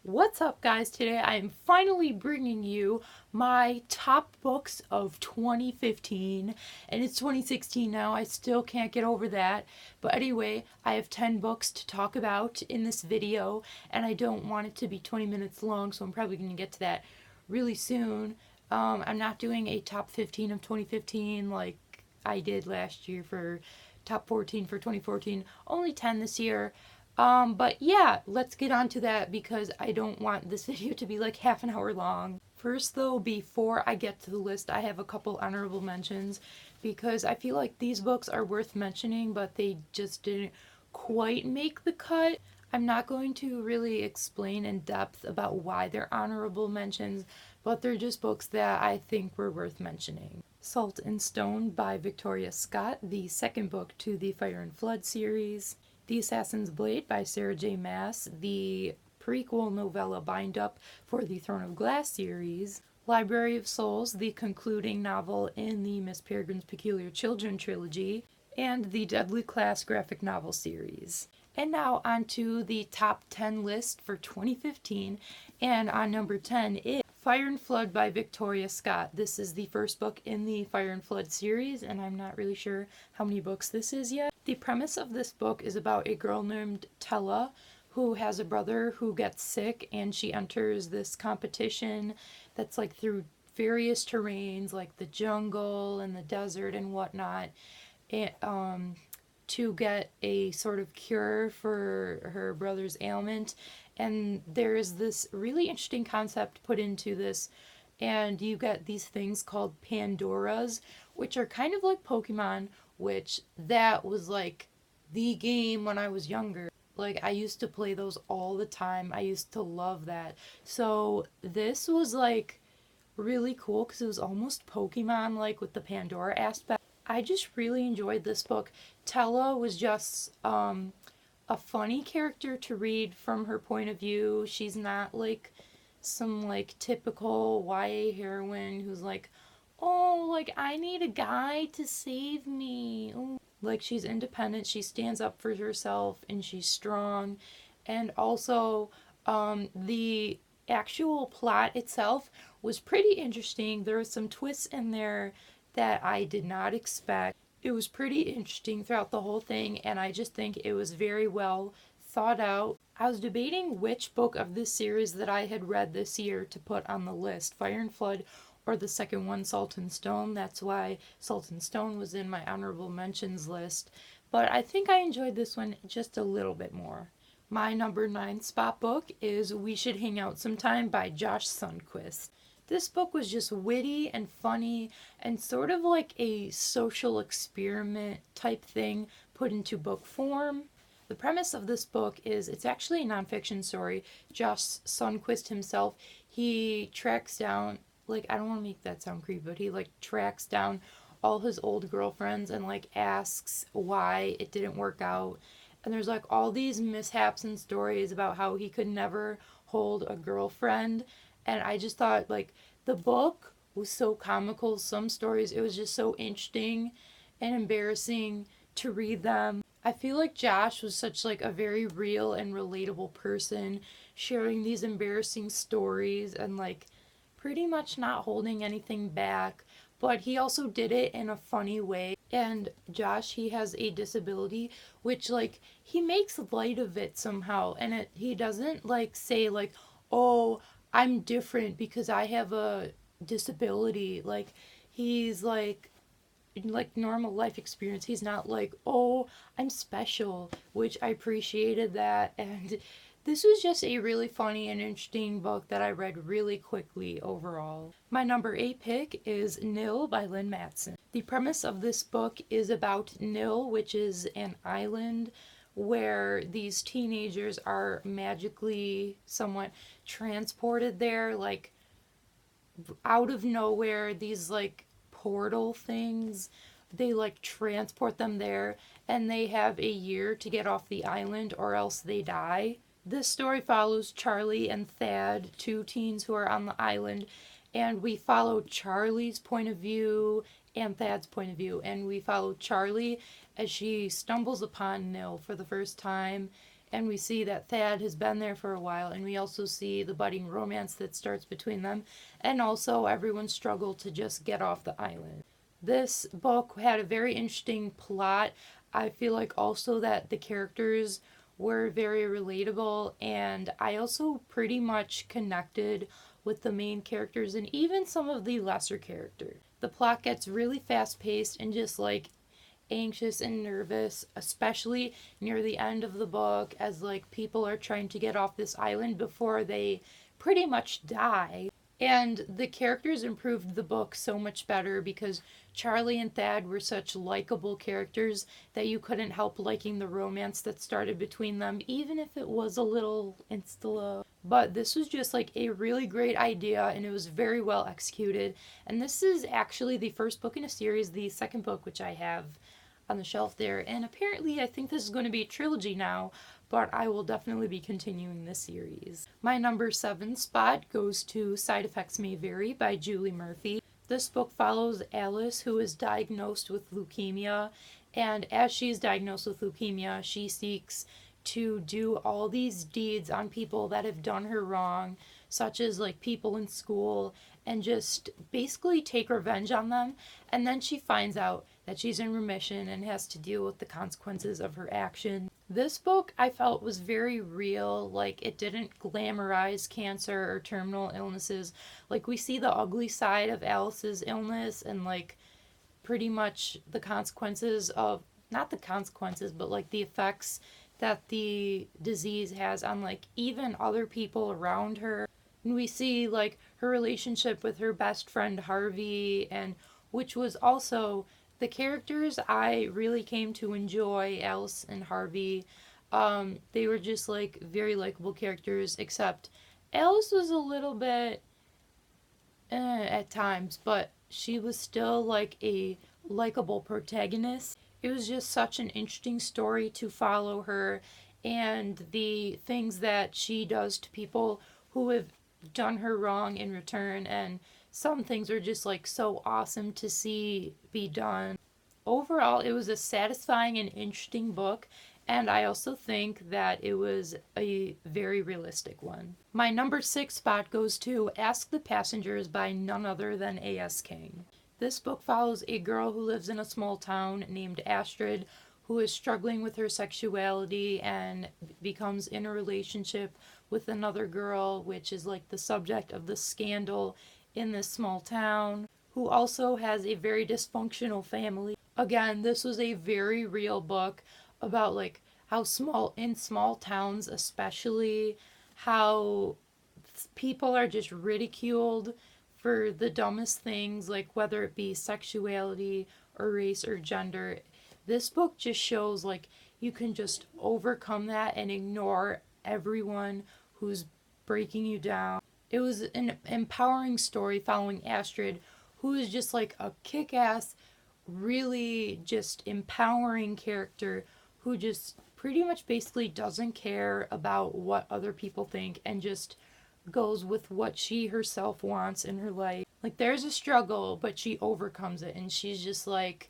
What's up, guys? Today I am finally bringing you my top books of 2015, and it's 2016 now. I still can't get over that. But anyway, I have 10 books to talk about in this video, and I don't want it to be 20 minutes long, so I'm probably going to get to that really soon. I'm not doing a top 15 of 2015 like I did last year for top 14 for 2014, only 10 this year. But yeah, let's get on to that because I don't want this video to be like half an hour long. First, though, before I get to the list, I have a couple honorable mentions because I feel like these books are worth mentioning, but they just didn't quite make the cut. I'm not going to really explain in depth about why they're honorable mentions, but they're just books that I think were worth mentioning. Salt and Stone by Victoria Scott, the second book to the Fire and Flood series. The Assassin's Blade by Sarah J. Maas, the prequel novella bind up for the Throne of Glass series. Library of Souls, the concluding novel in the Miss Peregrine's Peculiar Children trilogy, and the Deadly Class graphic novel series. And now on to the top 10 list for 2015, and on number 10 is Fire and Flood by Victoria Scott. This is the first book in the Fire and Flood series, and I'm not really sure how many books this is yet. The premise of this book is about a girl named Tella who has a brother who gets sick, and she enters this competition that's like through various terrains like the jungle and the desert and whatnot, and, to get a sort of cure for her brother's ailment. And there's this really interesting concept put into this, and you get these things called Pandoras, which are kind of like Pokemon, which that was like the game when I was younger. Like, I used to play those all the time. I used to love that. So this was like really cool because it was almost Pokemon like with the Pandora aspect. I just really enjoyed this book. Tella was just a funny character to read from her point of view. She's not like some like typical YA heroine who's like, oh, like I need a guy to save me. Oh. Like, she's independent, she stands up for herself, and she's strong. And also, the actual plot itself was pretty interesting. There was some twists in there that I did not expect. It was pretty interesting throughout the whole thing, and I just think it was very well thought out. I was debating which book of this series that I had read this year to put on the list, Fire and Flood or the second one, Salt and Stone. That's why Salt and Stone was in my honorable mentions list. But I think I enjoyed this one just a little bit more. My number 9 spot book is We Should Hang Out Sometime by Josh Sundquist. This book was just witty and funny and sort of like a social experiment type thing put into book form. The premise of this book is it's actually a nonfiction story. Josh Sundquist himself, he tracks down, like, I don't want to make that sound creepy, but he like tracks down all his old girlfriends and like asks why it didn't work out. And there's like all these mishaps and stories about how he could never hold a girlfriend. And I just thought like the book was so comical. Some stories, it was just so interesting and embarrassing to read them. I feel like Josh was such like a very real and relatable person sharing these embarrassing stories and like pretty much not holding anything back, but he also did it in a funny way. And Josh, he has a disability, which like he makes light of it somehow, and he doesn't like say like, "Oh, I'm different because I have a disability." Like, he's like normal life experience. He's not like, "Oh, I'm special," which I appreciated that. And this was just a really funny and interesting book that I read really quickly overall. My number 8 pick is Nil by Lynn Matson. The premise of this book is about Nil, which is an island where these teenagers are magically somewhat transported there, like out of nowhere. These like portal things, they like transport them there, and they have a year to get off the island or else they die. This story follows Charlie and Thad, two teens who are on the island, and we follow Charlie's point of view and Thad's point of view. And we follow Charlie as she stumbles upon Nil for the first time, and we see that Thad has been there for a while, and we also see the budding romance that starts between them, and also everyone's struggle to just get off the island. This book had a very interesting plot. I feel like also that the characters were very relatable, and I also pretty much connected with the main characters and even some of the lesser characters. The plot gets really fast paced and just like anxious and nervous, especially near the end of the book, as like people are trying to get off this island before they pretty much die. And the characters improved the book so much better because Charlie and Thad were such likable characters that you couldn't help liking the romance that started between them, even if it was a little insta. But this was just like a really great idea and it was very well executed. And this is actually the first book in a series, the second book, which I have on the shelf there. And apparently, I think this is going to be a trilogy now, but I will definitely be continuing this series. My number 7 spot goes to Side Effects May Vary by Julie Murphy. This book follows Alice, who is diagnosed with leukemia, and as she is diagnosed with leukemia, she seeks to do all these deeds on people that have done her wrong, such as like people in school, and just basically take revenge on them. And then she finds out that she's in remission and has to deal with the consequences of her action. This book I felt was very real. Like, it didn't glamorize cancer or terminal illnesses. Like, we see the ugly side of Alice's illness and like pretty much the consequences of, not the consequences, but like the effects that the disease has on like even other people around her. And we see like her relationship with her best friend Harvey, and which was also the characters I really came to enjoy, Alice and Harvey. They were just like very likable characters, except Alice was a little bit at times, but she was still like a likable protagonist. It was just such an interesting story to follow her and the things that she does to people who have done her wrong in return, and some things are just like so awesome to see be done. Overall, it was a satisfying and interesting book, and I also think that it was a very realistic one. My number 6 spot goes to Ask the Passengers by none other than A.S. King. This book follows a girl who lives in a small town named Astrid, who is struggling with her sexuality and becomes in a relationship with another girl, which is like the subject of the scandal in this small town, who also has a very dysfunctional family. Again, this was a very real book about like how in small towns especially, how people are just ridiculed for the dumbest things, like whether it be sexuality or race or gender. This book just shows like you can just overcome that and ignore everyone who's breaking you down. It was an empowering story following Astrid, who is just like a kick-ass, really just empowering character who just pretty much basically doesn't care about what other people think and just goes with what she herself wants in her life. Like, there's a struggle, but she overcomes it and she's just like,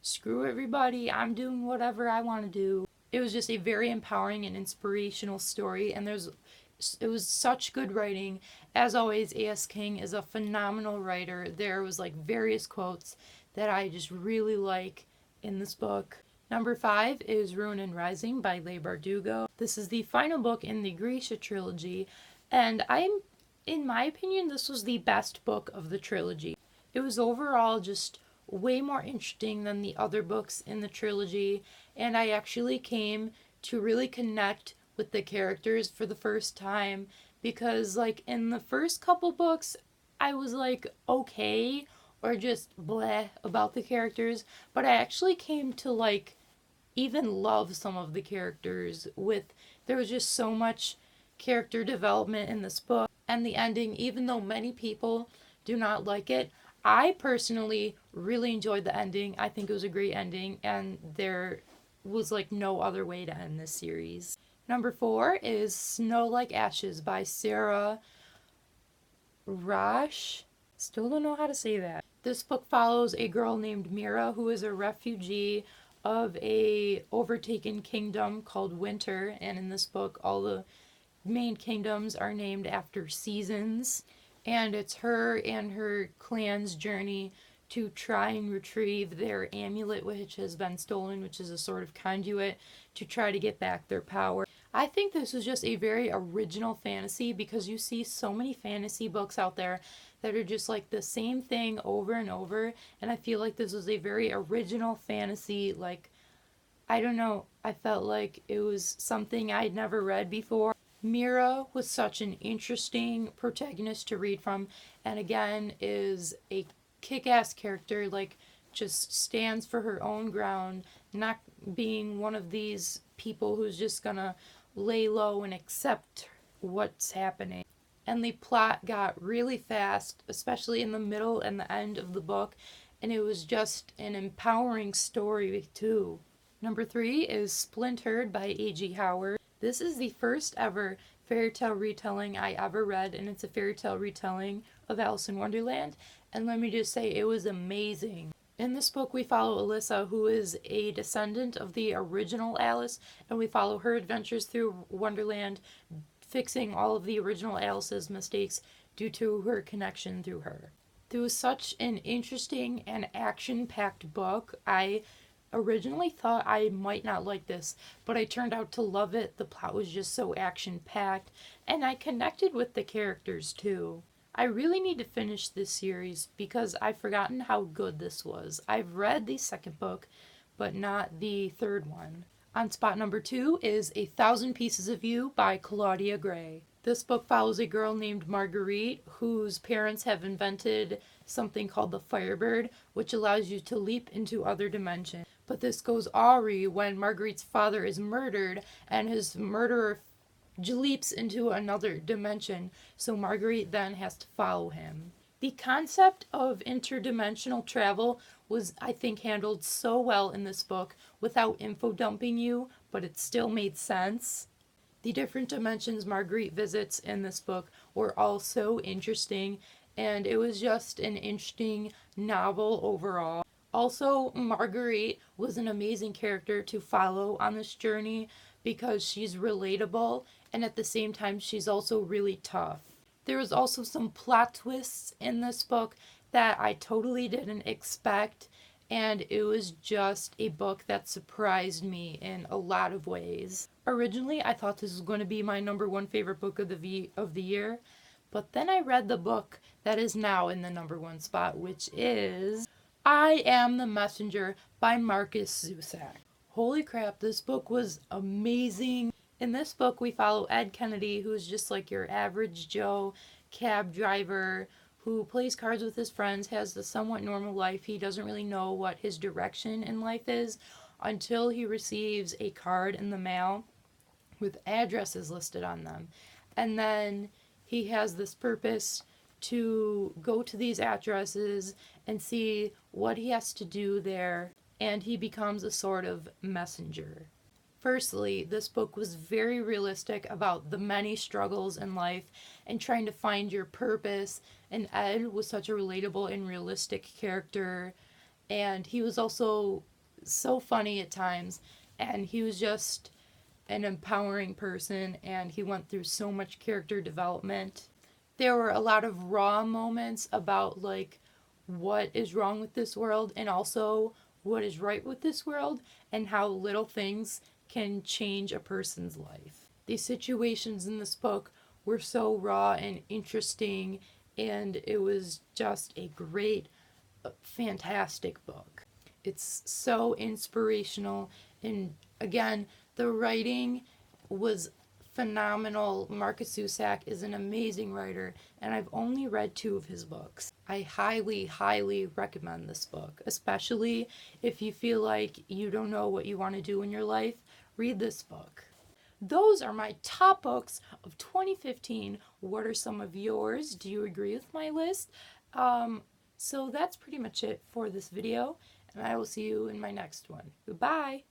screw everybody, I'm doing whatever I want to do. It was just a very empowering and inspirational story, and it was such good writing. As always, A.S. King is a phenomenal writer. There was like various quotes that I just really like in this book. Number 5 is Ruin and Rising by Leigh Bardugo. This is the final book in the Grisha trilogy, and in my opinion, this was the best book of the trilogy. It was overall just way more interesting than the other books in the trilogy, and I actually came to really connect with the characters for the first time, because like in the first couple books I was like okay or just bleh about the characters, but I actually came to like even love some of the characters. There was just so much character development in this book, and the ending, even though many people do not like it, I personally really enjoyed the ending. I think it was a great ending, and there was like no other way to end this series. Number 4 is Snow Like Ashes by Sarah Rash. Still don't know how to say that. This book follows a girl named Mira who is a refugee of a overtaken kingdom called Winter, and in this book all the main kingdoms are named after seasons, and it's her and her clan's journey to try and retrieve their amulet, which has been stolen, which is a sort of conduit to try to get back their power. I think this was just a very original fantasy, because you see so many fantasy books out there that are just like the same thing over and over, and I feel like this was a very original fantasy. Like, I don't know, I felt like it was something I'd never read before. Mira was such an interesting protagonist to read from, and again is a kick-ass character, like just stands for her own ground, not being one of these people who's just gonna lay low and accept what's happening. And the plot got really fast, especially in the middle and the end of the book, and it was just an empowering story too. Number 3 is Splintered by A.G. Howard. This is the first ever fairy tale retelling I ever read, and it's a fairy tale retelling of Alice in Wonderland, and let me just say, it was amazing. In this book, we follow Alyssa, who is a descendant of the original Alice, and we follow her adventures through Wonderland, fixing all of the original Alice's mistakes due to her connection through her. It was such an interesting and action-packed book. I originally thought I might not like this, but I turned out to love it. The plot was just so action-packed, and I connected with the characters too. I really need to finish this series because I've forgotten how good this was. I've read the second book, but not the third one. On spot number 2 is A Thousand Pieces of You by Claudia Gray. This book follows a girl named Marguerite whose parents have invented something called the Firebird, which allows you to leap into other dimensions. But this goes awry when Marguerite's father is murdered and his murderer leaps into another dimension, so Marguerite then has to follow him. The concept of interdimensional travel was, I think, handled so well in this book without info dumping you, but it still made sense. The different dimensions Marguerite visits in this book were all so interesting, and it was just an interesting novel overall. Also, Marguerite was an amazing character to follow on this journey because she's relatable, and at the same time she's also really tough. There was also some plot twists in this book that I totally didn't expect, and it was just a book that surprised me in a lot of ways. Originally, I thought this was going to be my number 1 favorite book of the year, but then I read the book that is now in the number 1 spot, which is I Am the Messenger by Markus Zusak. Holy crap, this book was amazing. In this book, we follow Ed Kennedy, who's just like your average Joe cab driver who plays cards with his friends, has a somewhat normal life. He doesn't really know what his direction in life is until he receives a card in the mail with addresses listed on them. And then he has this purpose to go to these addresses and see what he has to do there, and he becomes a sort of messenger. Firstly, this book was very realistic about the many struggles in life and trying to find your purpose, and Ed was such a relatable and realistic character, and he was also so funny at times, and he was just an empowering person, and he went through so much character development. There were a lot of raw moments about like what is wrong with this world and also what is right with this world and how little things can change a person's life. The situations in this book were so raw and interesting, and it was just a great, fantastic book. It's so inspirational, and again, the writing was phenomenal. Markus Zusak is an amazing writer, and I've only read 2 of his books. I highly, highly recommend this book, especially if you feel like you don't know what you want to do in your life. Read this book. Those are my top books of 2015. What are some of yours? Do you agree with my list? So that's pretty much it for this video, and I will see you in my next one. Goodbye!